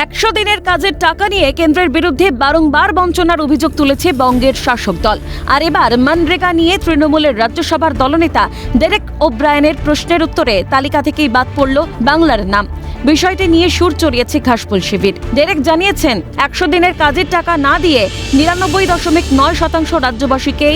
100 দিনের কাজের টাকা নিয়ে কেন্দ্রের বিরুদ্ধে বারংবার বঞ্চনার অভিযোগ তুলেছে বঙ্গের শাসক দল। আর এবার মনরেগা নিয়ে তৃণমূলের রাজ্যসভার দলনেতা ডেরেক ওব্রায়েনের প্রশ্নের উত্তরে তালিকা থেকেই বাদ পড়ল বাংলার নাম। বিষয়টি নিয়ে সুর চড়িয়েছে ঘাসফুল শিবির। ডেরেক জানিয়েছেন, 100 দিনের কাজের টাকা না দিয়ে 99.9% রাজ্যবাসীকে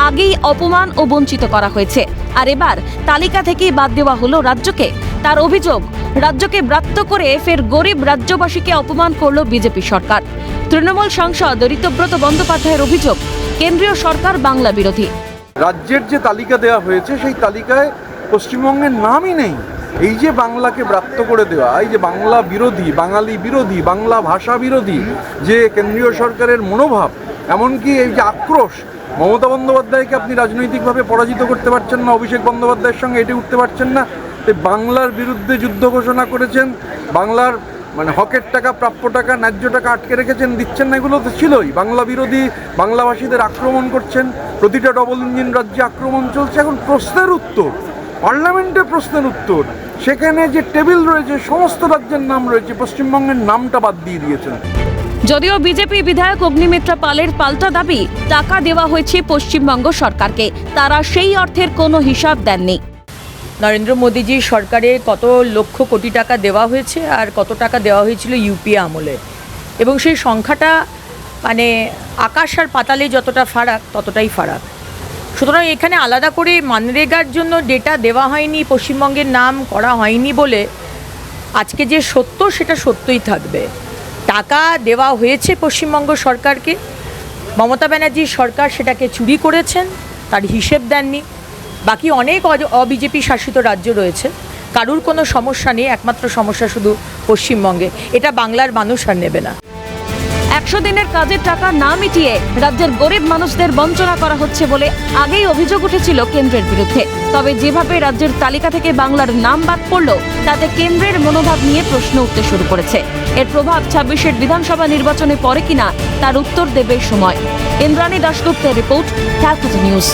আগেই অপমান ও বঞ্চিত করা হয়েছে। আর এবার তালিকা থেকেই বাদ দেওয়া হলো রাজ্যকে। তার অভিযোগ, রাজ্যকে ব্রাত্য করে ফের গরিব রাজ্যবাসীকে অপমান করল বিজেপি সরকার। তৃণমূল সাংসদ ঋতব্রত বন্দ্যোপাধ্যায়ের অভিযোগ, কেন্দ্রীয় সরকার বাংলা বিরোধী। রাজ্যের যে তালিকা দেওয়া হয়েছে সেই তালিকায় পশ্চিমবঙ্গের নামই নেই। এই যে বাংলাকে ব্রাত্য করে দেওয়া, এই যে বাংলা বিরোধী, বাঙালি বিরোধী, বাংলা ভাষা বিরোধী যে কেন্দ্রীয় সরকারের মনোভাব, এমনকি এই যে আক্রোশ, মমতা বন্দ্যোপাধ্যায়কে আপনি রাজনৈতিকভাবে পরাজিত করতে পারছেন না, অভিষেক বন্দ্যোপাধ্যায়ের সঙ্গে এটি উঠতে পারছেন না। বাংলার বিরুদ্ধে যুদ্ধ ঘোষণা করেছেন, বাংলার হকের টাকা, প্রাপ্য টাকা, ন্যায্য টাকা আটকে রেখেছেন, দিচ্ছেন না, এগুলো তো ছিলই। বাংলা বিরোধী, বাংলাভাষীদের আক্রমণ করছেন, প্রতিটা ডবল ইঞ্জিন রাজ্যে আক্রমণ চলছে। এখন প্রশ্নের উত্তর, পার্লামেন্টে প্রশ্নের উত্তর, সেখানে যে টেবিল রয়েছে সমস্ত রাজ্যের নাম রয়েছে, পশ্চিমবঙ্গের নামটা বাদ দিয়ে দিয়েছেন। যদিও বিজেপি বিধায়ক অগ্নিমিত্রা পালের পাল্টা দাবি, টাকা দেওয়া হয়েছে পশ্চিমবঙ্গ সরকারকে, তারা সেই অর্থের কোনো হিসাব দেননি। নরেন্দ্র মোদীজির সরকারে কত লক্ষ কোটি টাকা দেওয়া হয়েছে আর কত টাকা দেওয়া হয়েছিল ইউপিএ আমলে, এবং সেই সংখ্যাটা আকাশ আর পাতালে যতটা ফারাক ততটাই ফারাক। সুতরাং এখানে আলাদা করে মনরেগার জন্য ডেটা দেওয়া হয়নি, পশ্চিমবঙ্গের নাম করা হয়নি বলে আজকে যে সত্য সেটা সত্যই থাকবে। টাকা দেওয়া হয়েছে পশ্চিমবঙ্গ সরকারকে, মমতা ব্যানার্জির সরকার সেটাকে চুরি করেছেন, তার হিসেব দেননি। বাকি অনেক অবিজেপি শাসিত রাজ্য রয়েছে, কারুর কোনো সমস্যা নেই, একমাত্র সমস্যা শুধু পশ্চিমবঙ্গে। এটা বাংলার মানুষ আর নেবে না। 100 দিনের কাজের টাকা না মিটিয়ে রাজ্যের গরিব মানুষদের বঞ্চনা করা হচ্ছে বলে আগেই অভিযোগ উঠেছিল কেন্দ্রের বিরুদ্ধে। তবে যেভাবে রাজ্যের তালিকা থেকে বাংলার নাম বাদ পড়ল, তাতে কেন্দ্রের মনোভাব নিয়ে প্রশ্ন উঠতে শুরু করেছে। এর প্রভাব 26-এর বিধানসভা নির্বাচনে পড়ে কিনা তার উত্তর দেবে সময়। ইন্দ্রাণী দাশগুপ্তের রিপোর্ট, ক্যালকাটা নিউজ।